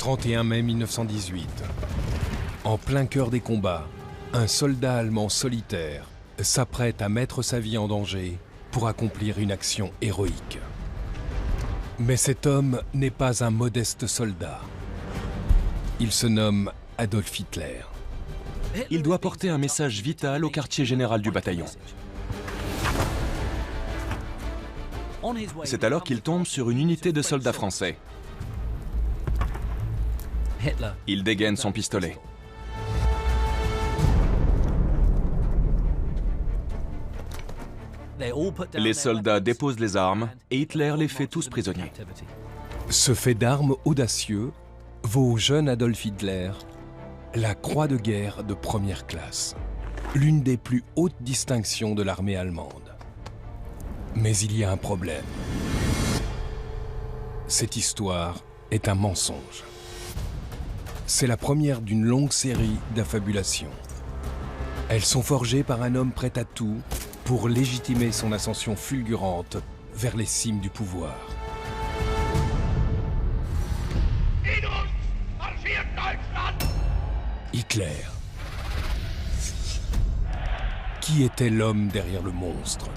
31 mai 1918. En plein cœur des combats, un soldat allemand solitaire s'apprête à mettre sa vie en danger pour accomplir une action héroïque. Mais cet homme n'est pas un modeste soldat. Il se nomme Adolf Hitler. Il doit porter un message vital au quartier général du bataillon. C'est alors qu'il tombe sur une unité de soldats français. Il dégaine son pistolet. Les soldats déposent les armes et Hitler les fait tous prisonniers. Ce fait d'armes audacieux vaut au jeune Adolf Hitler la croix de guerre de première classe, l'une des plus hautes distinctions de l'armée allemande. Mais il y a un problème. Cette histoire est un mensonge. C'est la première d'une longue série d'affabulations. Elles sont forgées par un homme prêt à tout pour légitimer son ascension fulgurante vers les cimes du pouvoir. Hitler. Qui était l'homme derrière le monstre?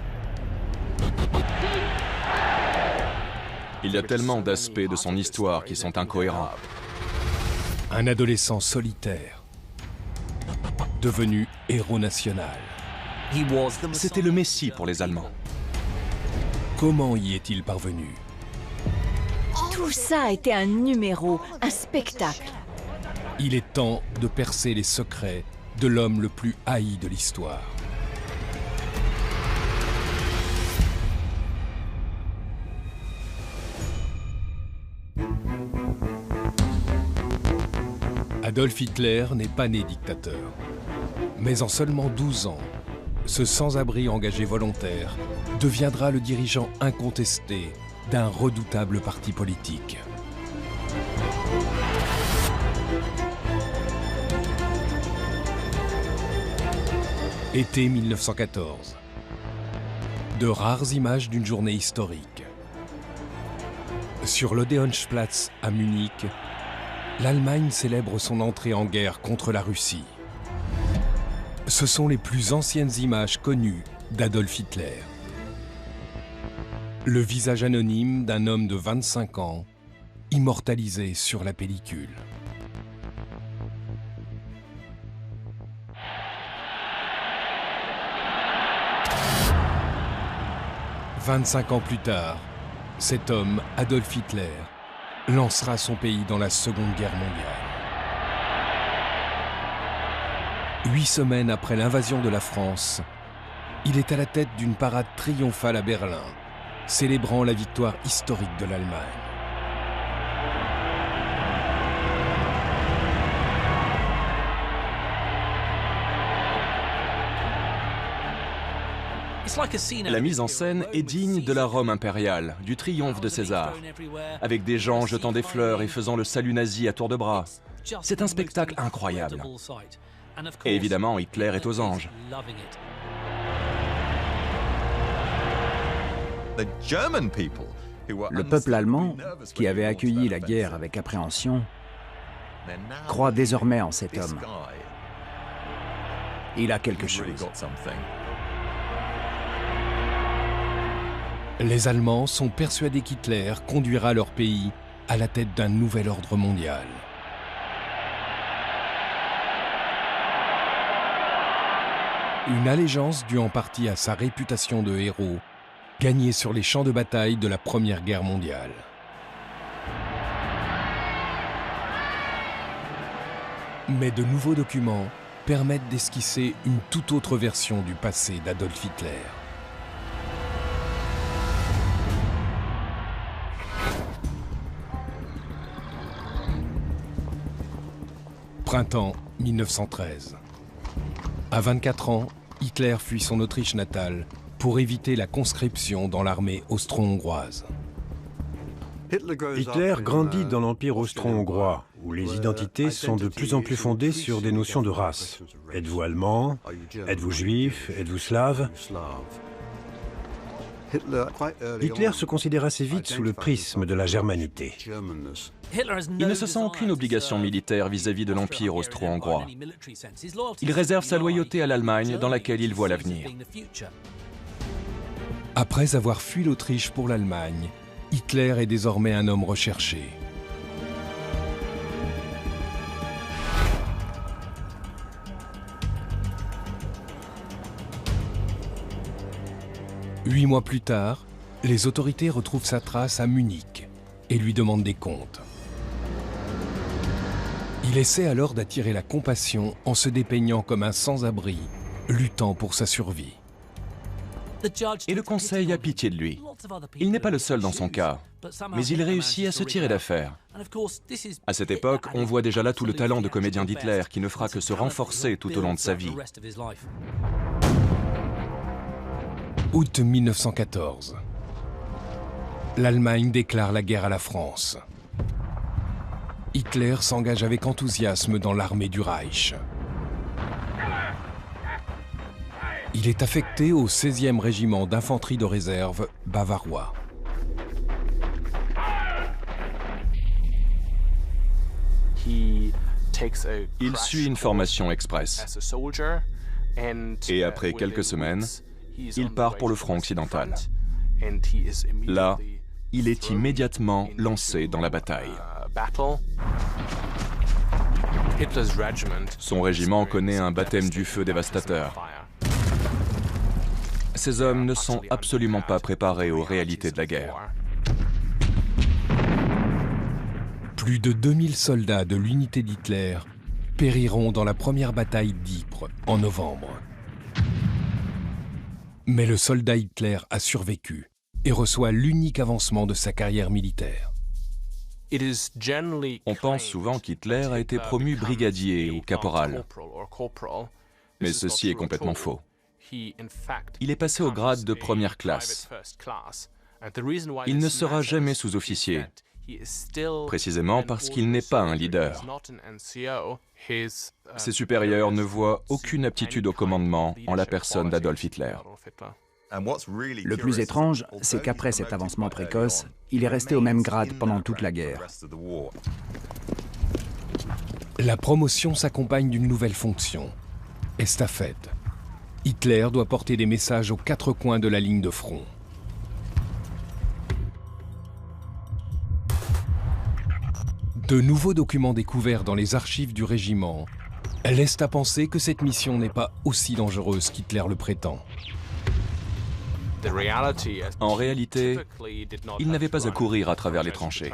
Il y a tellement d'aspects de son histoire qui sont incohérents. Un adolescent solitaire, devenu héros national. C'était le Messie pour les Allemands. Comment y est-il parvenu? Tout ça était un numéro, un spectacle. Il est temps de percer les secrets de l'homme le plus haï de l'histoire. Adolf Hitler n'est pas né dictateur. Mais en seulement 12 ans, ce sans-abri engagé volontaire deviendra le dirigeant incontesté d'un redoutable parti politique. Été 1914. De rares images d'une journée historique. Sur l'Odeonsplatz à Munich, l'Allemagne célèbre son entrée en guerre contre la Russie. Ce sont les plus anciennes images connues d'Adolf Hitler. Le visage anonyme d'un homme de 25 ans, immortalisé sur la pellicule. « 25 ans plus tard, cet homme, Adolf Hitler, lancera son pays dans la Seconde Guerre mondiale. 8 semaines après l'invasion de la France, il est à la tête d'une parade triomphale à Berlin, célébrant la victoire historique de l'Allemagne. La mise en scène est digne de la Rome impériale, du triomphe de César, avec des gens jetant des fleurs et faisant le salut nazi à tour de bras. C'est un spectacle incroyable. Et évidemment, Hitler est aux anges. Le peuple allemand, qui avait accueilli la guerre avec appréhension, croit désormais en cet homme. Il a quelque chose. Les Allemands sont persuadés qu'Hitler conduira leur pays à la tête d'un nouvel ordre mondial. Une allégeance due en partie à sa réputation de héros, gagnée sur les champs de bataille de la Première Guerre mondiale. Mais de nouveaux documents permettent d'esquisser une toute autre version du passé d'Adolf Hitler. Printemps 1913. À 24 ans, Hitler fuit son Autriche natale pour éviter la conscription dans l'armée austro-hongroise. Hitler grandit dans l'Empire austro-hongrois, où les identités sont de plus en plus fondées sur des notions de race. Êtes-vous allemand? Êtes-vous juif? Êtes-vous slave? Hitler se considère assez vite sous le prisme de la germanité. Il ne se sent aucune obligation militaire vis-à-vis de l'Empire austro-hongrois. Il réserve sa loyauté à l'Allemagne dans laquelle il voit l'avenir. Après avoir fui l'Autriche pour l'Allemagne, Hitler est désormais un homme recherché. Huit mois plus tard, les autorités retrouvent sa trace à Munich et lui demandent des comptes. Il essaie alors d'attirer la compassion en se dépeignant comme un sans-abri, luttant pour sa survie. Et le Conseil a pitié de lui. Il n'est pas le seul dans son cas, mais il réussit à se tirer d'affaire. À cette époque, on voit déjà là tout le talent de comédien d'Hitler qui ne fera que se renforcer tout au long de sa vie. Août 1914. L'Allemagne déclare la guerre à la France. Hitler s'engage avec enthousiasme dans l'armée du Reich. Il est affecté au 16e régiment d'infanterie de réserve bavarois. Il suit une formation express. Et après quelques semaines, il part pour le front occidental. Là, il est immédiatement lancé dans la bataille. Son régiment connaît un baptême du feu dévastateur. Ces hommes ne sont absolument pas préparés aux réalités de la guerre. Plus de 2000 soldats de l'unité d'Hitler périront dans la première bataille d'Ypres en novembre. Mais le soldat Hitler a survécu et reçoit l'unique avancement de sa carrière militaire. On pense souvent qu'Hitler a été promu brigadier ou caporal, mais ceci est complètement faux. Il est passé au grade de première classe. Il ne sera jamais sous-officier, précisément parce qu'il n'est pas un leader. Ses supérieurs ne voient aucune aptitude au commandement en la personne d'Adolf Hitler. Le plus étrange, c'est qu'après cet avancement précoce, il est resté au même grade pendant toute la guerre. La promotion s'accompagne d'une nouvelle fonction, estafette. Hitler doit porter des messages aux quatre coins de la ligne de front. De nouveaux documents découverts dans les archives du régiment laissent à penser que cette mission n'est pas aussi dangereuse qu'Hitler le prétend. En réalité, il n'avait pas à courir à travers les tranchées.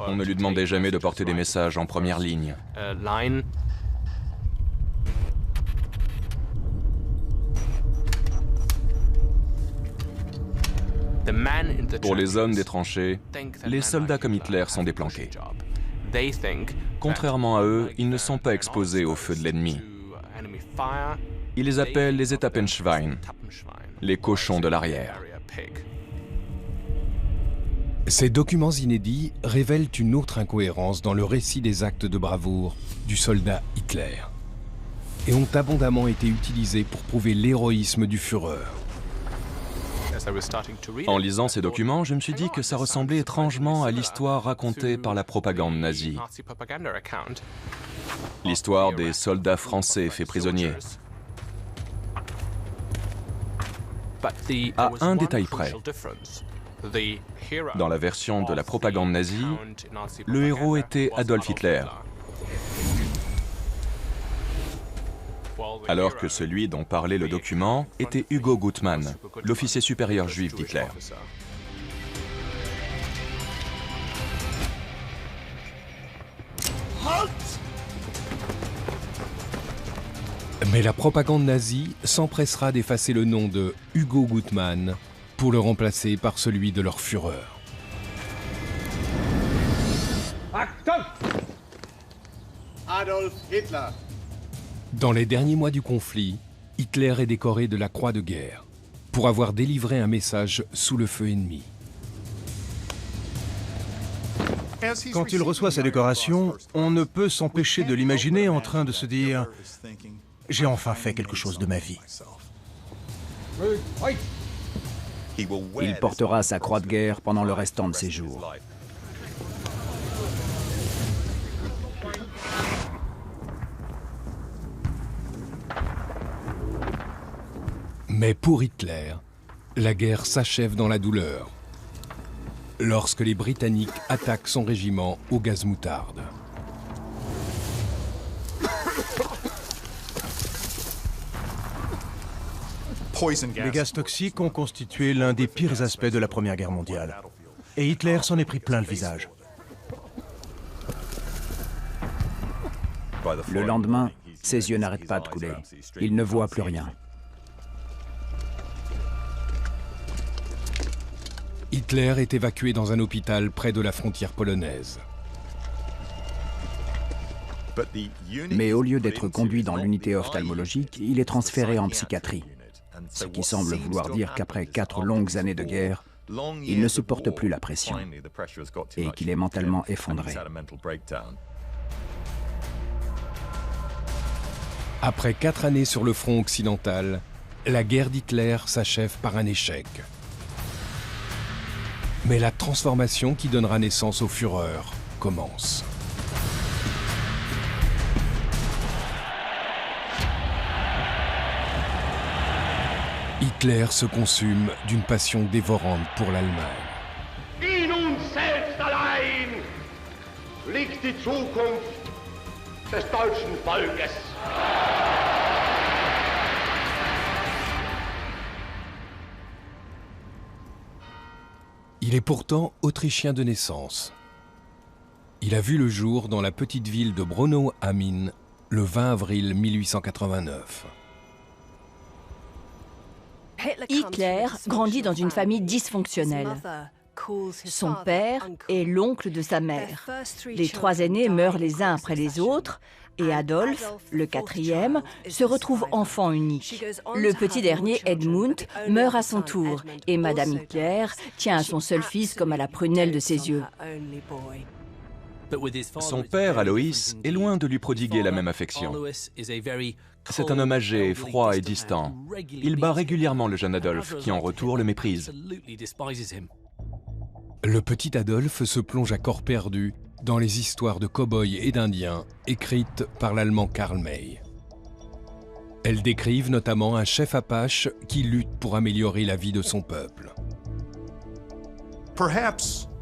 On ne lui demandait jamais de porter des messages en première ligne. Pour les hommes des tranchées, les soldats comme Hitler sont des planqués. Contrairement à eux, ils ne sont pas exposés au feu de l'ennemi. Ils les appellent les Etappenschwein, les cochons de l'arrière. Ces documents inédits révèlent une autre incohérence dans le récit des actes de bravoure du soldat Hitler et ont abondamment été utilisés pour prouver l'héroïsme du Führer. En lisant ces documents, je me suis dit que ça ressemblait étrangement à l'histoire racontée par la propagande nazie. L'histoire des soldats français faits prisonniers. À un détail près. Dans la version de la propagande nazie, le héros était Adolf Hitler, alors que celui dont parlait le document était Hugo Gutmann, l'officier supérieur juif d'Hitler. Mais la propagande nazie s'empressera d'effacer le nom de Hugo Gutmann pour le remplacer par celui de leur Führer. Achtung! Adolf Hitler. Dans les derniers mois du conflit, Hitler est décoré de la Croix de guerre pour avoir délivré un message sous le feu ennemi. Quand il reçoit sa décoration, on ne peut s'empêcher de l'imaginer en train de se dire « J'ai enfin fait quelque chose de ma vie ». Il portera sa croix de guerre pendant le restant de ses jours. Mais pour Hitler, la guerre s'achève dans la douleur, lorsque les Britanniques attaquent son régiment au gaz moutarde. Les gaz toxiques ont constitué l'un des pires aspects de la Première Guerre mondiale. Et Hitler s'en est pris plein le visage. Le lendemain, ses yeux n'arrêtent pas de couler. Il ne voit plus rien. Hitler est évacué dans un hôpital près de la frontière polonaise. Mais au lieu d'être conduit dans l'unité ophtalmologique, il est transféré en psychiatrie. Ce qui semble vouloir dire qu'après 4 longues années de guerre, il ne supporte plus la pression et qu'il est mentalement effondré. Après 4 années sur le front occidental, la guerre d'Hitler s'achève par un échec. Mais la transformation qui donnera naissance au Führer commence. Hitler se consume d'une passion dévorante pour l'Allemagne. In uns selbst allein liegt die Zukunft des deutschen Volkes. Il est pourtant autrichien de naissance. Il a vu le jour dans la petite ville de Braunau am Inn le 20 avril 1889. Hitler grandit dans une famille dysfonctionnelle. Son père est l'oncle de sa mère. Les 3 aînés meurent les uns après les autres et Adolf, le 4e, se retrouve enfant unique. Le petit dernier, Edmund, meurt à son tour et Madame Hitler tient à son seul fils comme à la prunelle de ses yeux. Son père, Alois, est loin de lui prodiguer la même affection. C'est un homme âgé, froid et distant. Il bat régulièrement le jeune Adolphe, qui en retour le méprise. Le petit Adolphe se plonge à corps perdu dans les histoires de cow-boys et d'Indiens écrites par l'Allemand Karl May. Elles décrivent notamment un chef apache qui lutte pour améliorer la vie de son peuple.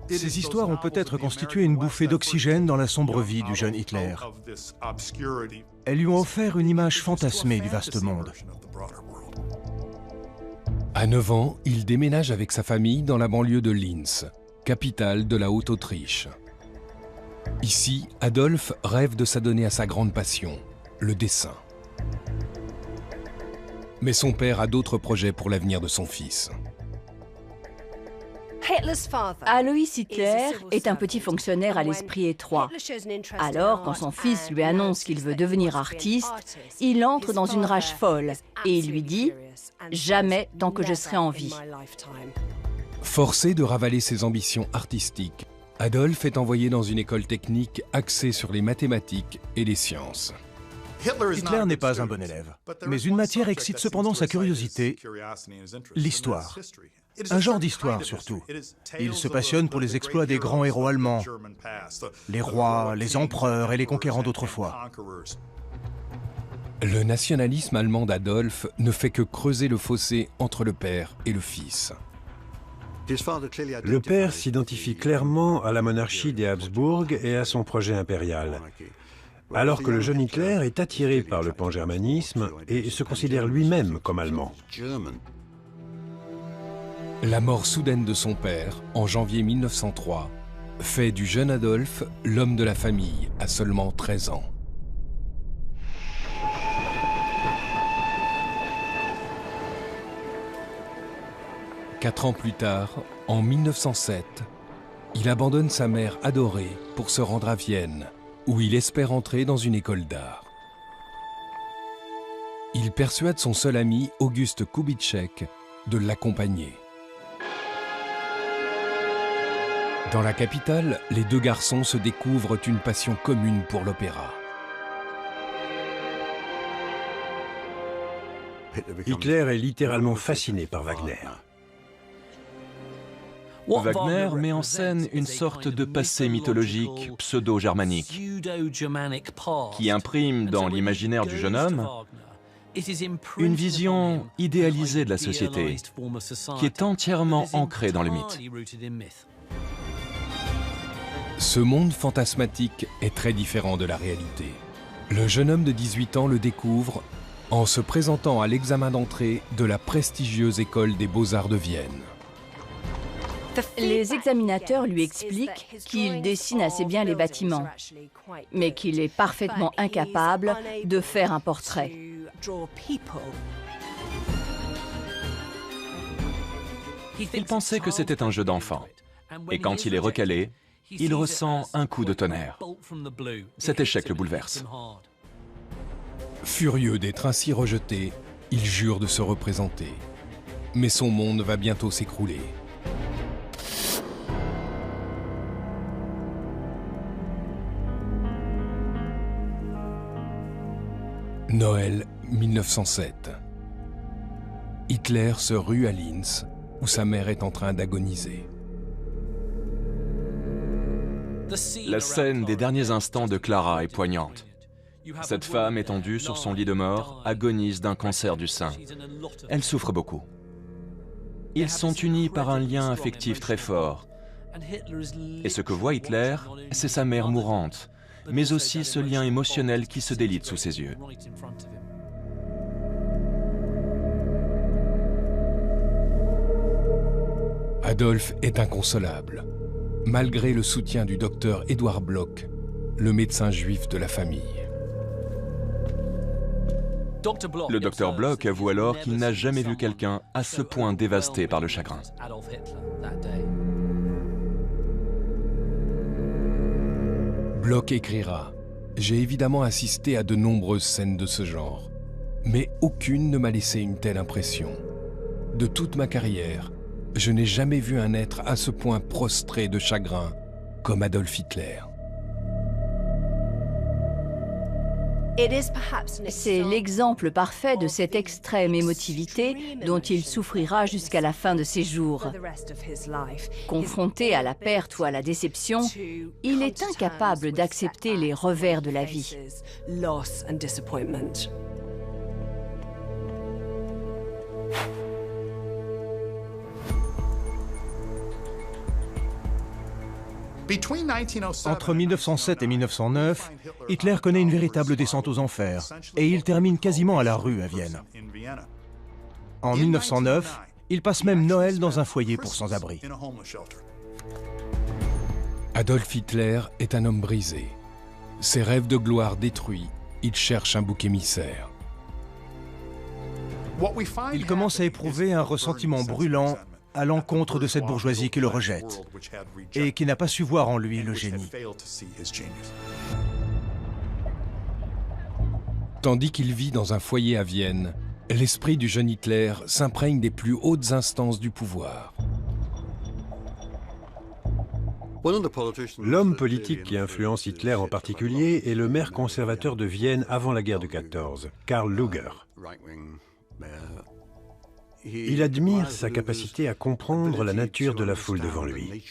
Ces histoires ont peut-être constitué une bouffée d'oxygène dans la sombre vie du jeune Hitler. Elles lui ont offert une image fantasmée du vaste monde. À 9 ans, il déménage avec sa famille dans la banlieue de Linz, capitale de la Haute-Autriche. Ici, Adolphe rêve de s'adonner à sa grande passion, le dessin. Mais son père a d'autres projets pour l'avenir de son fils. Alois Hitler est un petit fonctionnaire à l'esprit étroit. Alors, quand son fils lui annonce qu'il veut devenir artiste, il entre dans une rage folle et il lui dit « Jamais tant que je serai en vie ». Forcé de ravaler ses ambitions artistiques, Adolphe est envoyé dans une école technique axée sur les mathématiques et les sciences. Hitler n'est pas un bon élève, mais une matière excite cependant sa curiosité, l'histoire. Un genre d'histoire surtout. Il se passionne pour les exploits des grands héros allemands, les rois, les empereurs et les conquérants d'autrefois. Le nationalisme allemand d'Adolphe ne fait que creuser le fossé entre le père et le fils. Le père s'identifie clairement à la monarchie des Habsbourg et à son projet impérial, alors que le jeune Hitler est attiré par le pangermanisme et se considère lui-même comme allemand. La mort soudaine de son père, en janvier 1903, fait du jeune Adolphe l'homme de la famille à seulement 13 ans. Quatre ans plus tard, en 1907, il abandonne sa mère adorée pour se rendre à Vienne, où il espère entrer dans une école d'art. Il persuade son seul ami, Auguste Kubitschek, de l'accompagner. Dans la capitale, les deux garçons se découvrent une passion commune pour l'opéra. Hitler est littéralement fasciné par Wagner. Wagner met en scène une sorte de passé mythologique pseudo-germanique qui imprime dans l'imaginaire du jeune homme une vision idéalisée de la société qui est entièrement ancrée dans le mythe. Ce monde fantasmatique est très différent de la réalité. Le jeune homme de 18 ans le découvre en se présentant à l'examen d'entrée de la prestigieuse école des beaux-arts de Vienne. Les examinateurs lui expliquent qu'il dessine assez bien les bâtiments, mais qu'il est parfaitement incapable de faire un portrait. Il pensait que c'était un jeu d'enfant. Et quand il est recalé, il ressent un coup de tonnerre. Cet échec le bouleverse. Furieux d'être ainsi rejeté, il jure de se représenter. Mais son monde va bientôt s'écrouler. Noël 1907. Hitler se rue à Linz, où sa mère est en train d'agoniser. La scène des derniers instants de Clara est poignante. Cette femme étendue sur son lit de mort agonise d'un cancer du sein. Elle souffre beaucoup. Ils sont unis par un lien affectif très fort. Et ce que voit Hitler, c'est sa mère mourante, mais aussi ce lien émotionnel qui se délite sous ses yeux. Adolf est inconsolable, malgré le soutien du docteur Edward Bloch, le médecin juif de la famille. Le docteur Bloch avoue alors qu'il n'a jamais vu quelqu'un à ce point dévasté par le chagrin. Bloch écrira « J'ai évidemment assisté à de nombreuses scènes de ce genre, mais aucune ne m'a laissé une telle impression. De toute ma carrière, je n'ai jamais vu un être à ce point prostré de chagrin comme Adolf Hitler. » C'est l'exemple parfait de cette extrême émotivité dont il souffrira jusqu'à la fin de ses jours. Confronté à la perte ou à la déception, il est incapable d'accepter les revers de la vie. Entre 1907 et 1909, Hitler connaît une véritable descente aux enfers et il termine quasiment à la rue à Vienne. En 1909, il passe même Noël dans un foyer pour sans-abri. Adolf Hitler est un homme brisé. Ses rêves de gloire détruits, il cherche un bouc émissaire. Il commence à éprouver un ressentiment brûlant à l'encontre de cette bourgeoisie qui le rejette et qui n'a pas su voir en lui le génie. Tandis qu'il vit dans un foyer à Vienne, l'esprit du jeune Hitler s'imprègne des plus hautes instances du pouvoir. L'homme politique qui influence Hitler en particulier est le maire conservateur de Vienne avant la guerre de 14, Karl Lueger. Il admire sa capacité à comprendre la nature de la foule devant lui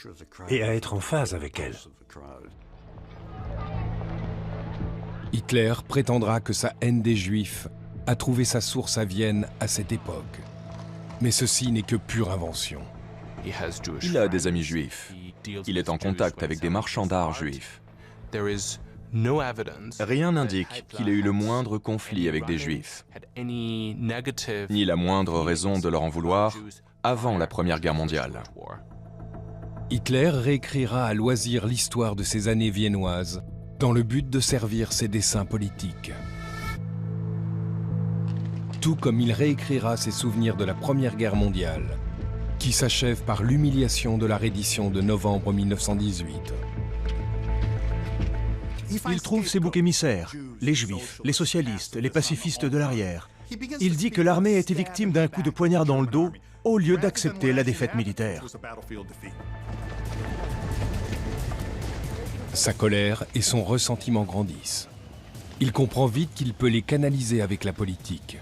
et à être en phase avec elle. Hitler prétendra que sa haine des Juifs a trouvé sa source à Vienne à cette époque. Mais ceci n'est que pure invention. Il a des amis juifs. Il est en contact avec des marchands d'art juifs. Rien n'indique qu'il ait eu le moindre conflit avec des juifs, ni la moindre raison de leur en vouloir avant la Première Guerre mondiale. Hitler réécrira à loisir l'histoire de ces années viennoises dans le but de servir ses desseins politiques. Tout comme il réécrira ses souvenirs de la Première Guerre mondiale, qui s'achève par l'humiliation de la reddition de novembre 1918. Il trouve ses boucs émissaires, les juifs, les socialistes, les pacifistes de l'arrière. Il dit que l'armée a été victime d'un coup de poignard dans le dos au lieu d'accepter la défaite militaire. Sa colère et son ressentiment grandissent. Il comprend vite qu'il peut les canaliser avec la politique.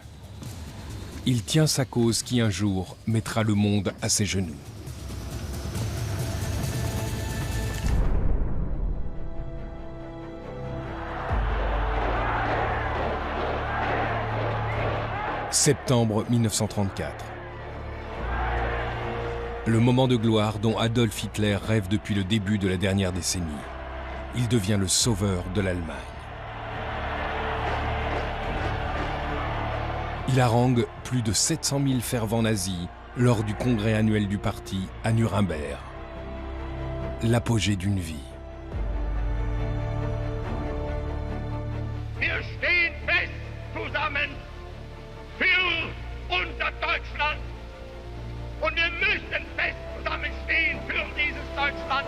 Il tient sa cause qui un jour mettra le monde à ses genoux. Septembre 1934. Le moment de gloire dont Adolf Hitler rêve depuis le début de la dernière décennie. Il devient le sauveur de l'Allemagne. Il harangue plus de 700 000 fervents nazis lors du congrès annuel du parti à Nuremberg. L'apogée d'une vie. Wir stehen fest zusammen für unser Deutschland. Und wir müssen fest zusammenstehen für dieses Deutschland.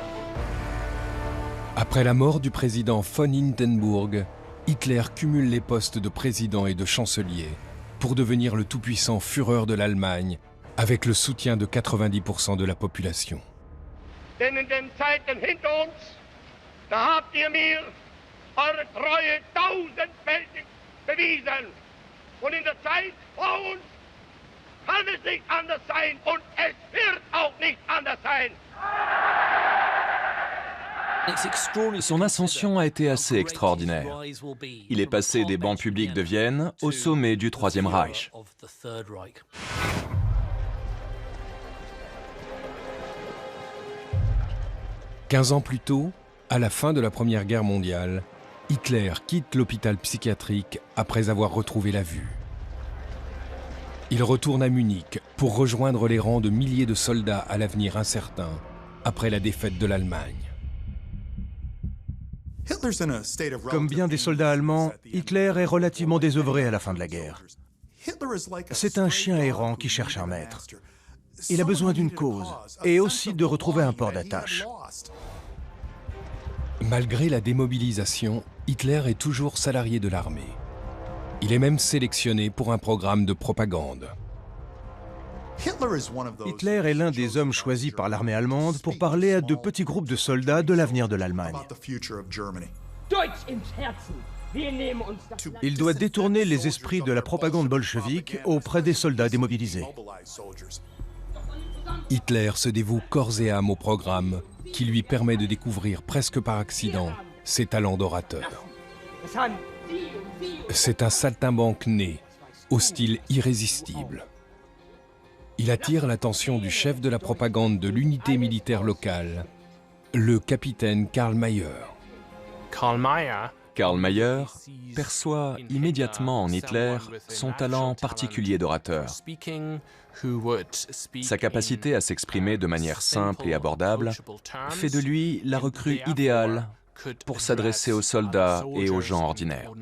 Après la mort du président von Hindenburg, Hitler cumule les postes de président et de chancelier pour devenir le tout-puissant Führer de l'Allemagne avec le soutien de 90% de la population. Denn in den Zeiten hinter uns, da habt ihr mir eure Treue tausendfältig bewiesen. Und in der Zeit vor uns kann es nicht anders sein und es wird auch nicht anders sein. Son ascension a été assez extraordinaire. Il est passé des bancs publics de Vienne au sommet du Troisième Reich. « 15 ans plus tôt, à la fin de la Première Guerre mondiale, Hitler quitte l'hôpital psychiatrique après avoir retrouvé la vue. Il retourne à Munich pour rejoindre les rangs de milliers de soldats à l'avenir incertain après la défaite de l'Allemagne. Comme bien des soldats allemands, Hitler est relativement désœuvré à la fin de la guerre. C'est un chien errant qui cherche un maître. Il a besoin d'une cause et aussi de retrouver un port d'attache. Malgré la démobilisation, Hitler est toujours salarié de l'armée. Il est même sélectionné pour un programme de propagande. Hitler est l'un des hommes choisis par l'armée allemande pour parler à de petits groupes de soldats de l'avenir de l'Allemagne. Il doit détourner les esprits de la propagande bolchevique auprès des soldats démobilisés. Hitler se dévoue corps et âme au programme qui lui permet de découvrir presque par accident ses talents d'orateur. C'est un saltimbanque né, au style irrésistible. Il attire l'attention du chef de la propagande de l'unité militaire locale, le capitaine Karl Mayer. Karl Mayer perçoit immédiatement en Hitler son talent particulier d'orateur. Sa capacité à s'exprimer de manière simple et abordable fait de lui la recrue idéale pour s'adresser aux soldats et aux gens ordinaires.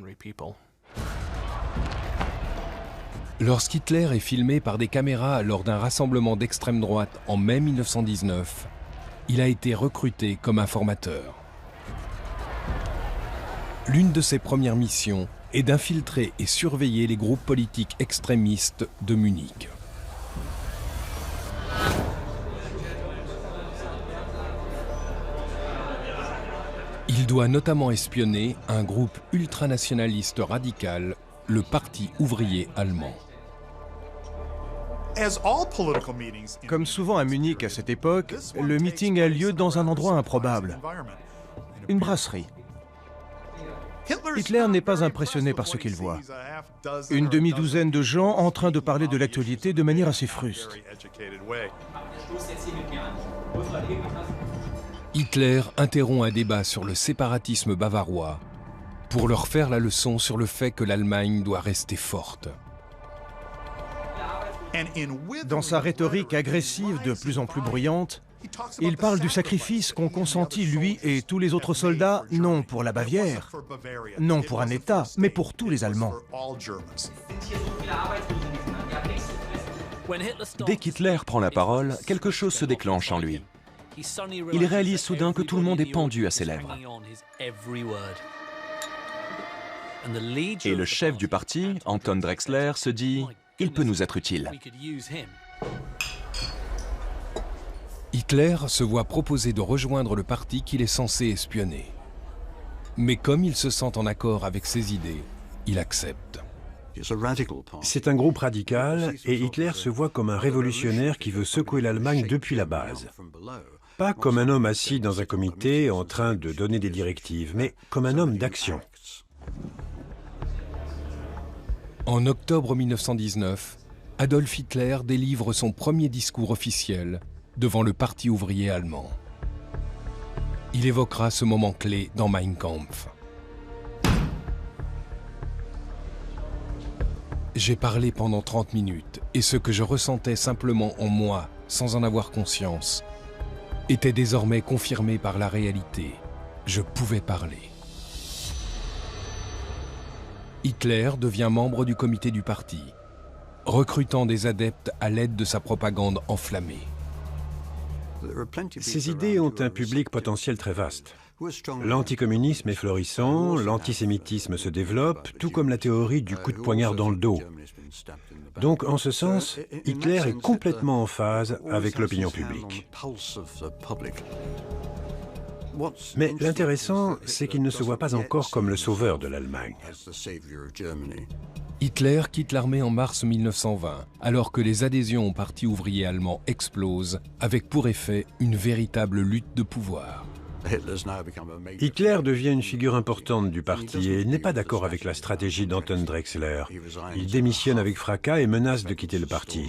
Lorsqu'Hitler est filmé par des caméras lors d'un rassemblement d'extrême droite en mai 1919, il a été recruté comme informateur. L'une de ses premières missions est d'infiltrer et surveiller les groupes politiques extrémistes de Munich. Il doit notamment espionner un groupe ultranationaliste radical, le Parti ouvrier allemand. Comme souvent à Munich à cette époque, le meeting a lieu dans un endroit improbable, une brasserie. Hitler n'est pas impressionné par ce qu'il voit. Une demi-douzaine de gens en train de parler de l'actualité de manière assez fruste. Hitler interrompt un débat sur le séparatisme bavarois pour leur faire la leçon sur le fait que l'Allemagne doit rester forte. Dans sa rhétorique agressive de plus en plus bruyante, il parle du sacrifice qu'ont consenti lui et tous les autres soldats, non pour la Bavière, non pour un État, mais pour tous les Allemands. Dès qu'Hitler prend la parole, quelque chose se déclenche en lui. Il réalise soudain que tout le monde est pendu à ses lèvres. Et le chef du parti, Anton Drexler, se dit « Il peut nous être utile ». Hitler se voit proposer de rejoindre le parti qu'il est censé espionner. Mais comme il se sent en accord avec ses idées, il accepte. C'est un groupe radical et Hitler se voit comme un révolutionnaire qui veut secouer l'Allemagne depuis la base. Pas comme un homme assis dans un comité en train de donner des directives, mais comme un homme d'action. En octobre 1919, Adolf Hitler délivre son premier discours officiel devant le Parti ouvrier allemand. Il évoquera ce moment clé dans Mein Kampf. J'ai parlé pendant 30 minutes et ce que je ressentais simplement en moi, sans en avoir conscience, était désormais confirmé par la réalité. Je pouvais parler. Hitler devient membre du comité du parti, recrutant des adeptes à l'aide de sa propagande enflammée. Ces idées ont un public potentiel très vaste. L'anticommunisme est florissant, l'antisémitisme se développe, tout comme la théorie du coup de poignard dans le dos. Donc, en ce sens, Hitler est complètement en phase avec l'opinion publique. Mais l'intéressant, c'est qu'il ne se voit pas encore comme le sauveur de l'Allemagne. Hitler quitte l'armée en mars 1920, alors que les adhésions au Parti ouvrier allemand explosent, avec pour effet une véritable lutte de pouvoir. Hitler devient une figure importante du parti et il n'est pas d'accord avec la stratégie d'Anton Drexler. Il démissionne avec fracas et menace de quitter le parti.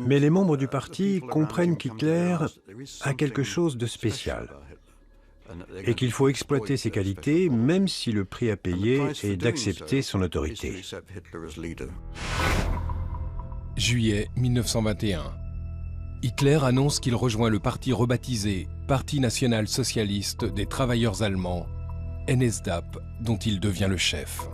Mais les membres du parti comprennent qu'Hitler a quelque chose de spécial et qu'il faut exploiter ses qualités, même si le prix à payer est d'accepter son autorité. Juillet 1921. Hitler annonce qu'il rejoint le parti rebaptisé Parti national-socialiste des travailleurs allemands, NSDAP, dont il devient le chef.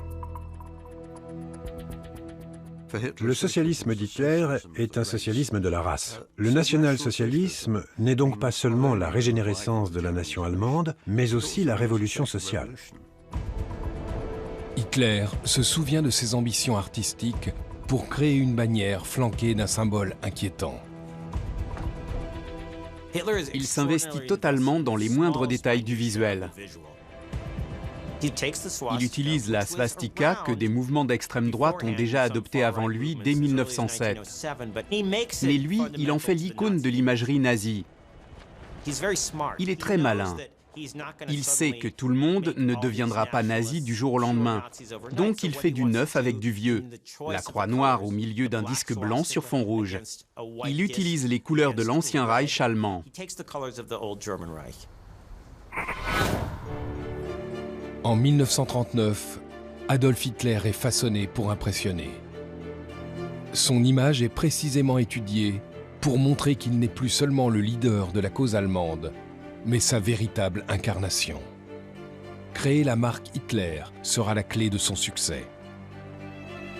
Le socialisme d'Hitler est un socialisme de la race. Le national-socialisme n'est donc pas seulement la régénérescence de la nation allemande, mais aussi la révolution sociale. Hitler se souvient de ses ambitions artistiques pour créer une bannière flanquée d'un symbole inquiétant. Il s'investit totalement dans les moindres détails du visuel. Il utilise la swastika que des mouvements d'extrême droite ont déjà adoptée avant lui dès 1907. Mais lui, il en fait l'icône de l'imagerie nazie. Il est très malin. Il sait que tout le monde ne deviendra pas nazi du jour au lendemain. Donc il fait du neuf avec du vieux. La croix noire au milieu d'un disque blanc sur fond rouge. Il utilise les couleurs de l'ancien Reich allemand. En 1939, Adolf Hitler est façonné pour impressionner. Son image est précisément étudiée pour montrer qu'il n'est plus seulement le leader de la cause allemande, mais sa véritable incarnation. Créer la marque Hitler sera la clé de son succès.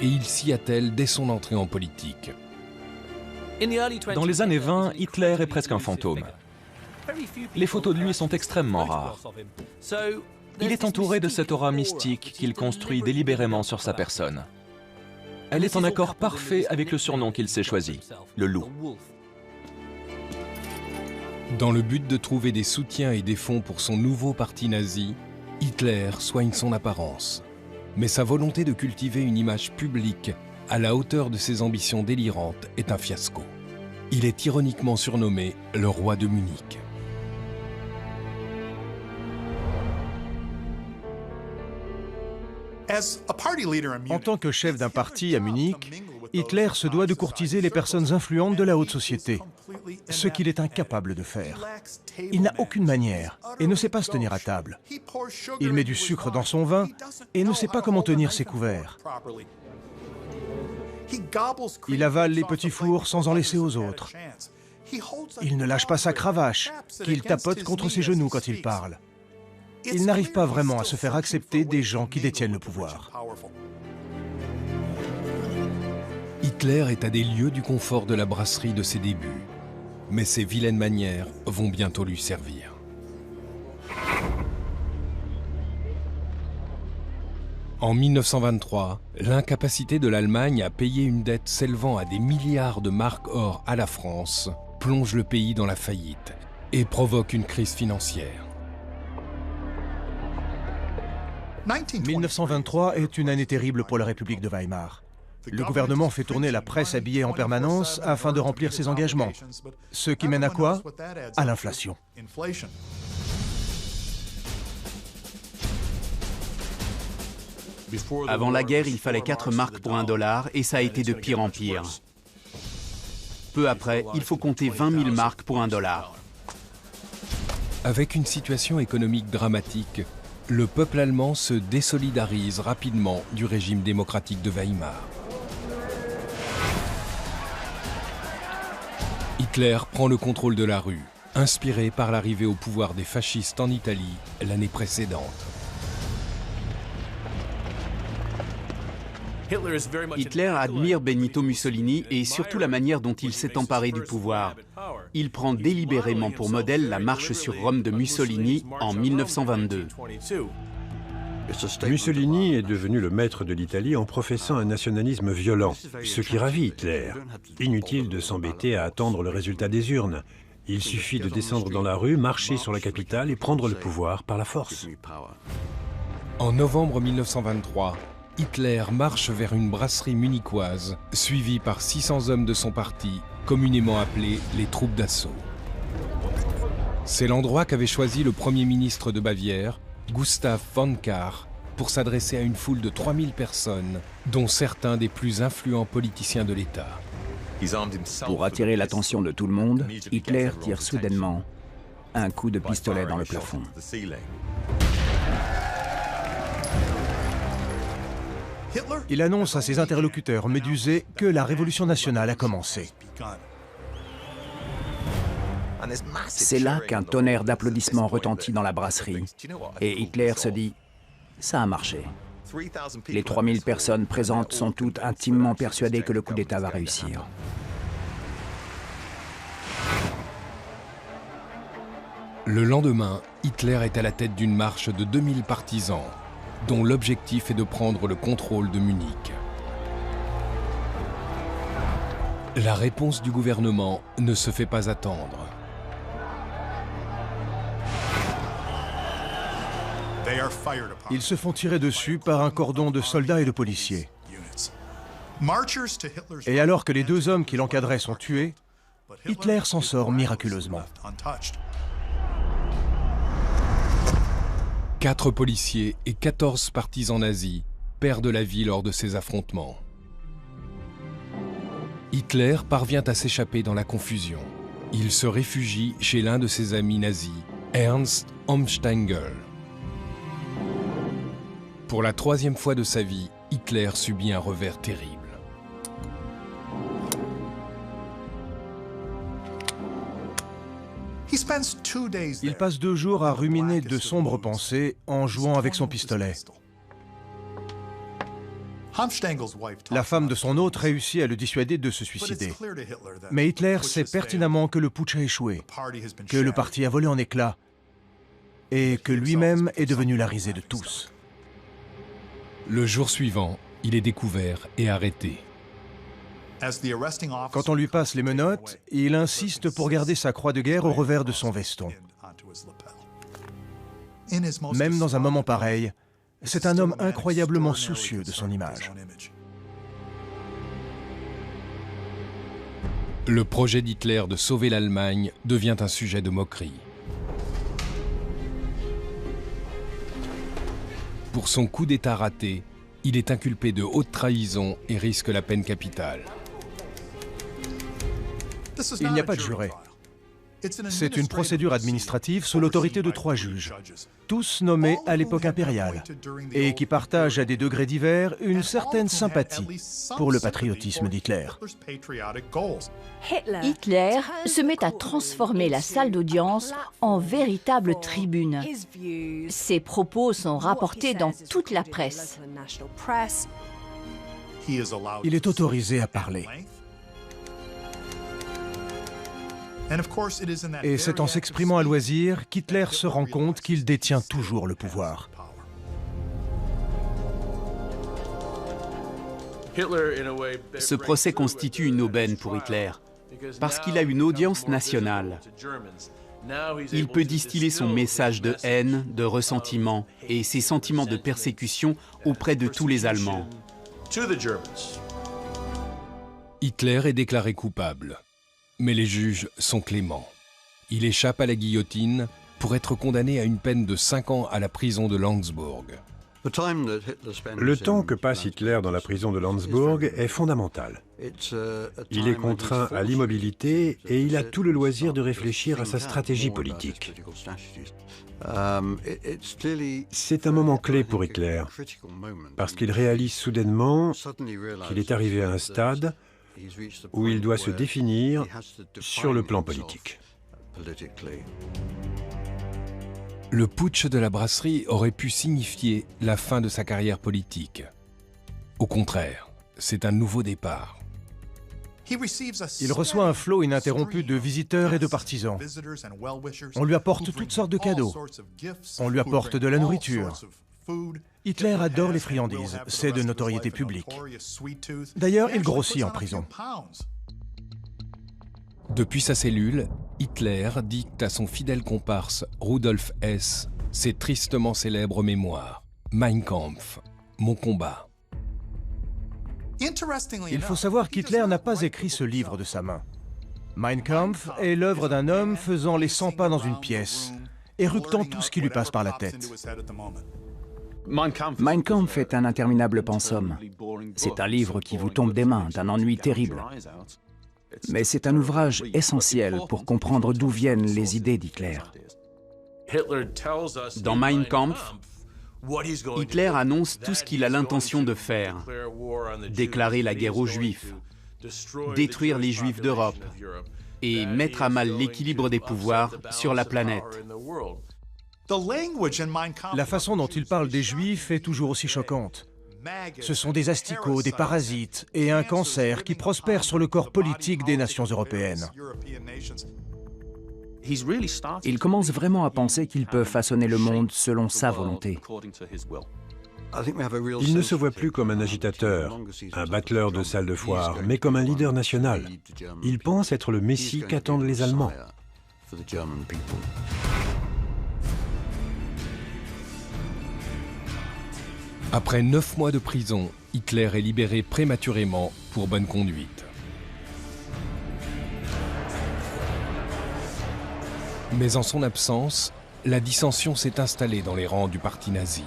Et il s'y attelle dès son entrée en politique. Dans les années 20, Hitler est presque un fantôme. Les photos de lui sont extrêmement rares. Il est entouré de cette aura mystique qu'il construit délibérément sur sa personne. Elle est en accord parfait avec le surnom qu'il s'est choisi, le loup. Dans le but de trouver des soutiens et des fonds pour son nouveau parti nazi, Hitler soigne son apparence. Mais sa volonté de cultiver une image publique à la hauteur de ses ambitions délirantes est un fiasco. Il est ironiquement surnommé le roi de Munich. En tant que chef d'un parti à Munich, Hitler se doit de courtiser les personnes influentes de la haute société, ce qu'il est incapable de faire. Il n'a aucune manière et ne sait pas se tenir à table. Il met du sucre dans son vin et ne sait pas comment tenir ses couverts. Il avale les petits fours sans en laisser aux autres. Il ne lâche pas sa cravache, qu'il tapote contre ses genoux quand il parle. Il n'arrive pas vraiment à se faire accepter des gens qui détiennent le pouvoir. Hitler est à des lieues du confort de la brasserie de ses débuts, mais ses vilaines manières vont bientôt lui servir. En 1923, l'incapacité de l'Allemagne à payer une dette s'élevant à des milliards de marks or à la France plonge le pays dans la faillite et provoque une crise financière. 1923 est une année terrible pour la République de Weimar. Le gouvernement fait tourner la presse habillée en permanence afin de remplir ses engagements. Ce qui mène à quoi? À l'inflation. Avant la guerre, il fallait 4 marks pour $1 et ça a été de pire en pire. Peu après, il faut compter 20 000 marks pour $1. Avec une situation économique dramatique, le peuple allemand se désolidarise rapidement du régime démocratique de Weimar. Hitler prend le contrôle de la rue, inspiré par l'arrivée au pouvoir des fascistes en Italie l'année précédente. Hitler admire Benito Mussolini et surtout la manière dont il s'est emparé du pouvoir. Il prend délibérément pour modèle la marche sur Rome de Mussolini en 1922. Mussolini est devenu le maître de l'Italie en professant un nationalisme violent, ce qui ravit Hitler. Inutile de s'embêter à attendre le résultat des urnes. Il suffit de descendre dans la rue, marcher sur la capitale et prendre le pouvoir par la force. En novembre 1923, Hitler marche vers une brasserie munichoise, suivi par 600 hommes de son parti, communément appelés les troupes d'assaut. C'est l'endroit qu'avait choisi le Premier ministre de Bavière, Gustav von Kahr, pour s'adresser à une foule de 3000 personnes, dont certains des plus influents politiciens de l'État. Pour attirer l'attention de tout le monde, Hitler tire soudainement un coup de pistolet dans le plafond. Il annonce à ses interlocuteurs médusés que la révolution nationale a commencé. C'est là qu'un tonnerre d'applaudissements retentit dans la brasserie. Et Hitler se dit « ça a marché ». Les 3000 personnes présentes sont toutes intimement persuadées que le coup d'État va réussir. Le lendemain, Hitler est à la tête d'une marche de 2000 partisans, dont l'objectif est de prendre le contrôle de Munich. La réponse du gouvernement ne se fait pas attendre. Ils se font tirer dessus par un cordon de soldats et de policiers. Et alors que les 2 hommes qui l'encadraient sont tués, Hitler s'en sort miraculeusement. 4 policiers et 14 partisans nazis perdent la vie lors de ces affrontements. Hitler parvient à s'échapper dans la confusion. Il se réfugie chez l'un de ses amis nazis, Ernst Homstengel. Pour la 3e fois de sa vie, Hitler subit un revers terrible. Il passe 2 jours à ruminer de sombres pensées en jouant avec son pistolet. La femme de son hôte réussit à le dissuader de se suicider. Mais Hitler sait pertinemment que le putsch a échoué, que le parti a volé en éclats et que lui-même est devenu la risée de tous. Le jour suivant, il est découvert et arrêté. Quand on lui passe les menottes, il insiste pour garder sa croix de guerre au revers de son veston. Même dans un moment pareil, c'est un homme incroyablement soucieux de son image. Le projet d'Hitler de sauver l'Allemagne devient un sujet de moquerie. Pour son coup d'État raté, il est inculpé de haute trahison et risque la peine capitale. Il n'y a pas de juré. C'est une procédure administrative sous l'autorité de 3 juges, tous nommés à l'époque impériale, et qui partagent à des degrés divers une certaine sympathie pour le patriotisme d'Hitler. Hitler se met à transformer la salle d'audience en véritable tribune. Ses propos sont rapportés dans toute la presse. Il est autorisé à parler. Et c'est en s'exprimant à loisir qu'Hitler se rend compte qu'il détient toujours le pouvoir. Ce procès constitue une aubaine pour Hitler, parce qu'il a une audience nationale. Il peut distiller son message de haine, de ressentiment et ses sentiments de persécution auprès de tous les Allemands. Hitler est déclaré coupable. Mais les juges sont cléments. Il échappe à la guillotine pour être condamné à une peine de 5 ans à la prison de Landsberg. Le temps que passe Hitler dans la prison de Landsberg est fondamental. Il est contraint à l'immobilité et il a tout le loisir de réfléchir à sa stratégie politique. C'est un moment clé pour Hitler, parce qu'il réalise soudainement qu'il est arrivé à un stade où il doit se définir sur le plan politique. Le putsch de la brasserie aurait pu signifier la fin de sa carrière politique. Au contraire, c'est un nouveau départ. Il reçoit un flot ininterrompu de visiteurs et de partisans. On lui apporte toutes sortes de cadeaux. On lui apporte de la nourriture. Hitler adore les friandises, c'est de notoriété publique. D'ailleurs, il grossit en prison. Depuis sa cellule, Hitler dicte à son fidèle comparse Rudolf Hess ses tristement célèbres mémoires. Mein Kampf, mon combat. Il faut savoir qu'Hitler n'a pas écrit ce livre de sa main. Mein Kampf est l'œuvre d'un homme faisant les 100 pas dans une pièce, éructant tout ce qui lui passe par la tête. Mein Kampf est un interminable pensum. C'est un livre qui vous tombe des mains, d'un ennui terrible. Mais c'est un ouvrage essentiel pour comprendre d'où viennent les idées d'Hitler. Dans Mein Kampf, Hitler annonce tout ce qu'il a l'intention de faire. Déclarer la guerre aux Juifs, détruire les Juifs d'Europe et mettre à mal l'équilibre des pouvoirs sur la planète. La façon dont il parle des Juifs est toujours aussi choquante. Ce sont des asticots, des parasites et un cancer qui prospèrent sur le corps politique des nations européennes. Il commence vraiment à penser qu'il peut façonner le monde selon sa volonté. Il ne se voit plus comme un agitateur, un battleur de salle de foire, mais comme un leader national. Il pense être le messie qu'attendent les Allemands. Après 9 mois de prison, Hitler est libéré prématurément pour bonne conduite. Mais en son absence, la dissension s'est installée dans les rangs du parti nazi.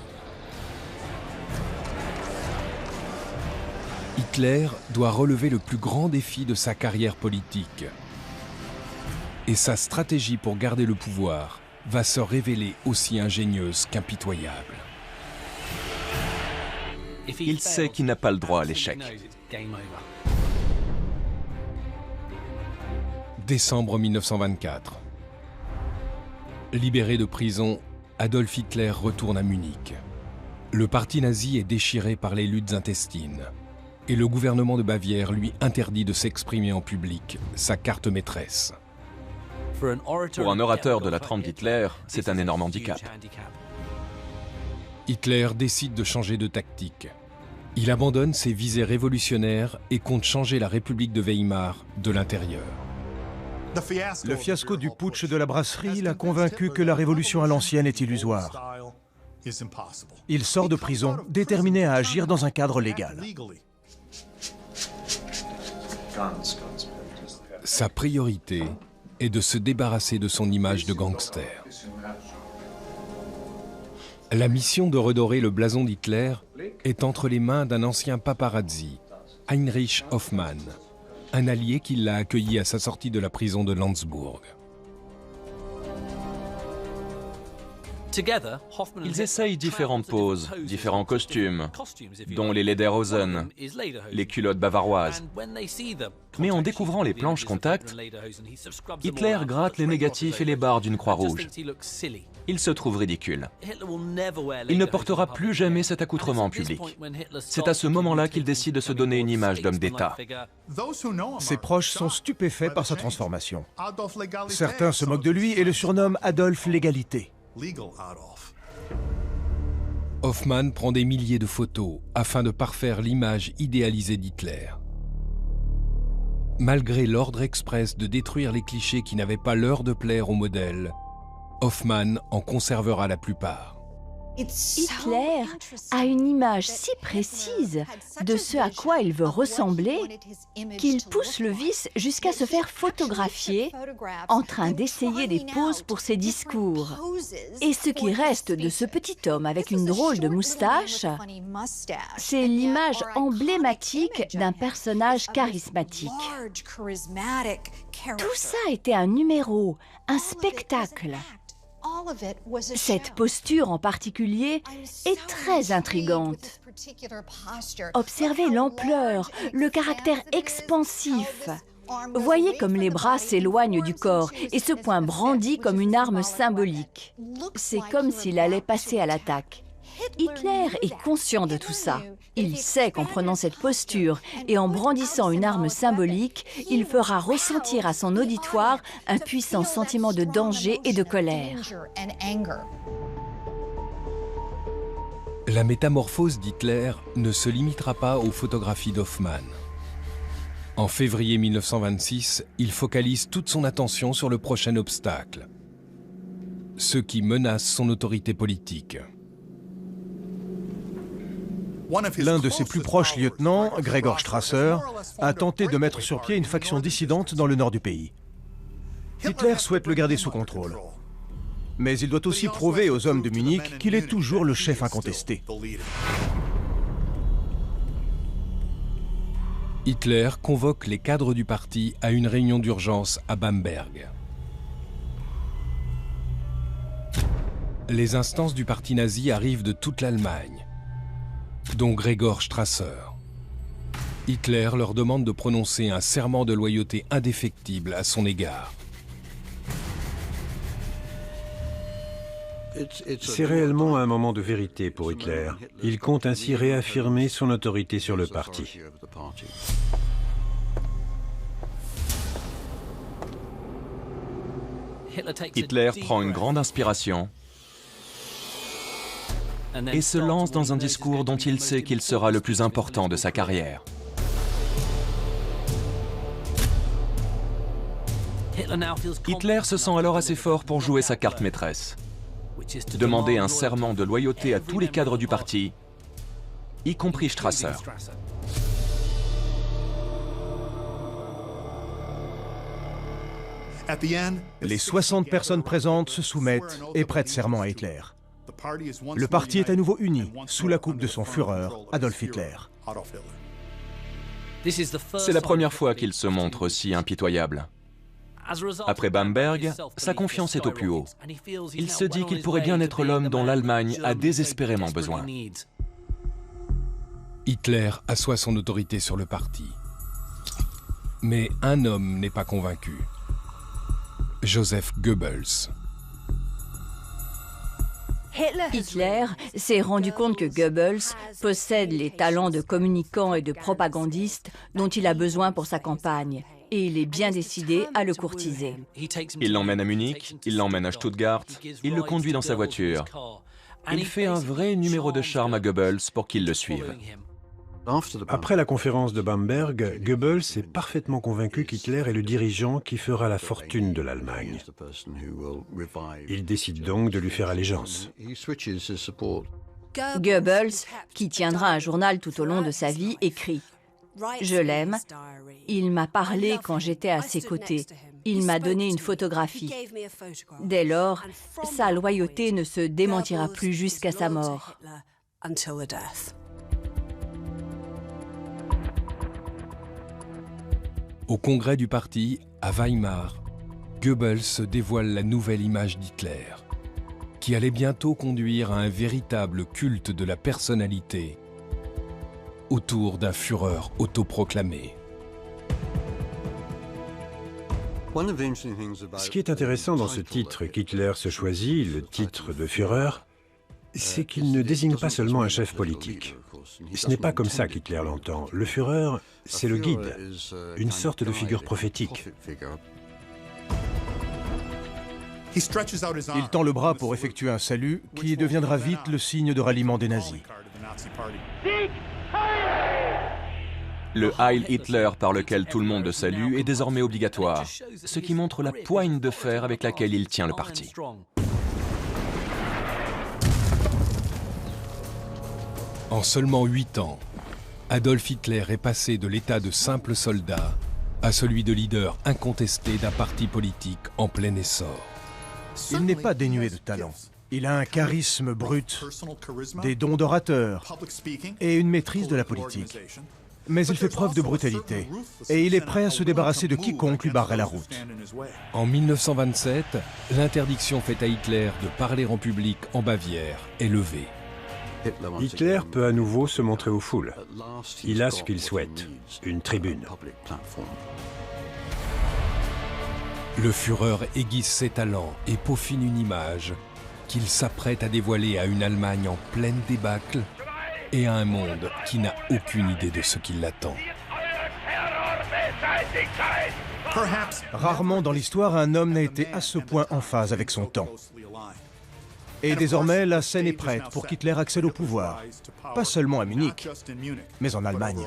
Hitler doit relever le plus grand défi de sa carrière politique. Et sa stratégie pour garder le pouvoir va se révéler aussi ingénieuse qu'impitoyable. Il sait qu'il n'a pas le droit à l'échec. Décembre 1924. Libéré de prison, Adolf Hitler retourne à Munich. Le parti nazi est déchiré par les luttes intestines. Et le gouvernement de Bavière lui interdit de s'exprimer en public, sa carte maîtresse. Pour un orateur de la trempe d'Hitler, c'est un énorme handicap. Hitler décide de changer de tactique. Il abandonne ses visées révolutionnaires et compte changer la République de Weimar de l'intérieur. Le fiasco du putsch de la brasserie l'a convaincu que la révolution à l'ancienne est illusoire. Il sort de prison, déterminé à agir dans un cadre légal. Sa priorité est de se débarrasser de son image de gangster. La mission de redorer le blason d'Hitler est entre les mains d'un ancien paparazzi, Heinrich Hoffmann, un allié qui l'a accueilli à sa sortie de la prison de Landsberg. Ils essayent différentes poses, différents costumes, dont les lederhosen, les culottes bavaroises. Mais en découvrant les planches contact, Hitler gratte les négatifs et les barres d'une croix rouge. Il se trouve ridicule. Il ne portera plus jamais cet accoutrement en public. C'est à ce moment-là qu'il décide de se donner une image d'homme d'État. Ses proches sont stupéfaits par sa transformation. Certains se moquent de lui et le surnomment Adolf Légalité. Hoffmann prend des milliers de photos afin de parfaire l'image idéalisée d'Hitler. Malgré l'ordre express de détruire les clichés qui n'avaient pas l'heure de plaire au modèle, Hoffmann en conservera la plupart. Hitler a une image si précise de ce à quoi il veut ressembler qu'il pousse le vice jusqu'à se faire photographier en train d'essayer des poses pour ses discours. Et ce qui reste de ce petit homme avec une drôle de moustache, c'est l'image emblématique d'un personnage charismatique. Tout ça était un numéro, un spectacle. Cette posture en particulier est très intrigante. Observez l'ampleur, le caractère expansif. Voyez comme les bras s'éloignent du corps et ce poing brandi comme une arme symbolique. C'est comme s'il allait passer à l'attaque. Hitler est conscient de tout ça. Il sait qu'en prenant cette posture et en brandissant une arme symbolique, il fera ressentir à son auditoire un puissant sentiment de danger et de colère. La métamorphose d'Hitler ne se limitera pas aux photographies d'Hoffmann. En février 1926, il focalise toute son attention sur le prochain obstacle, ce qui menace son autorité politique. L'un de ses plus proches lieutenants, Gregor Strasser, a tenté de mettre sur pied une faction dissidente dans le nord du pays. Hitler souhaite le garder sous contrôle. Mais il doit aussi prouver aux hommes de Munich qu'il est toujours le chef incontesté. Hitler convoque les cadres du parti à une réunion d'urgence à Bamberg. Les instances du parti nazi arrivent de toute l'Allemagne, dont Gregor Strasser. Hitler leur demande de prononcer un serment de loyauté indéfectible à son égard. C'est réellement un moment de vérité pour Hitler. Il compte ainsi réaffirmer son autorité sur le parti. Hitler prend une grande inspiration et se lance dans un discours dont il sait qu'il sera le plus important de sa carrière. Hitler se sent alors assez fort pour jouer sa carte maîtresse. Demander un serment de loyauté à tous les cadres du parti, y compris Strasser. Les 60 personnes présentes se soumettent et prêtent serment à Hitler. Le parti est à nouveau uni, sous la coupe de son Führer, Adolf Hitler. C'est la première fois qu'il se montre aussi impitoyable. Après Bamberg, sa confiance est au plus haut. Il se dit qu'il pourrait bien être l'homme dont l'Allemagne a désespérément besoin. Hitler assoit son autorité sur le parti. Mais un homme n'est pas convaincu. Joseph Goebbels. Hitler s'est rendu compte que Goebbels possède les talents de communicant et de propagandiste dont il a besoin pour sa campagne. Et il est bien décidé à le courtiser. Il l'emmène à Munich, il l'emmène à Stuttgart, il le conduit dans sa voiture. Il fait un vrai numéro de charme à Goebbels pour qu'il le suive. Après la conférence de Bamberg, Goebbels est parfaitement convaincu qu'Hitler est le dirigeant qui fera la fortune de l'Allemagne. Il décide donc de lui faire allégeance. Goebbels, qui tiendra un journal tout au long de sa vie, écrit « Je l'aime. Il m'a parlé quand j'étais à ses côtés. Il m'a donné une photographie. Dès lors, sa loyauté ne se démentira plus jusqu'à sa mort. » Au congrès du parti, à Weimar, Goebbels dévoile la nouvelle image d'Hitler, qui allait bientôt conduire à un véritable culte de la personnalité autour d'un Führer autoproclamé. Ce qui est intéressant dans ce titre qu'Hitler se choisit, le titre de Führer, c'est qu'il ne désigne pas seulement un chef politique. Ce n'est pas comme ça qu'Hitler l'entend. Le Führer, c'est le guide, une sorte de figure prophétique. Il tend le bras pour effectuer un salut qui deviendra vite le signe de ralliement des nazis. Le Heil Hitler par lequel tout le monde le salue est désormais obligatoire, ce qui montre la poigne de fer avec laquelle il tient le parti. En seulement 8 ans, Adolf Hitler est passé de l'état de simple soldat à celui de leader incontesté d'un parti politique en plein essor. Il n'est pas dénué de talent. Il a un charisme brut, des dons d'orateur et une maîtrise de la politique. Mais il fait preuve de brutalité et il est prêt à se débarrasser de quiconque lui barrerait la route. En 1927, l'interdiction faite à Hitler de parler en public en Bavière est levée. Hitler peut à nouveau se montrer aux foules. Il a ce qu'il souhaite, une tribune. Le Führer aiguise ses talents et peaufine une image qu'il s'apprête à dévoiler à une Allemagne en pleine débâcle et à un monde qui n'a aucune idée de ce qui l'attend. Rarement dans l'histoire, un homme n'a été à ce point en phase avec son temps. Et désormais, la scène est prête pour qu'Hitler accède au pouvoir. Pas seulement à Munich, mais en Allemagne.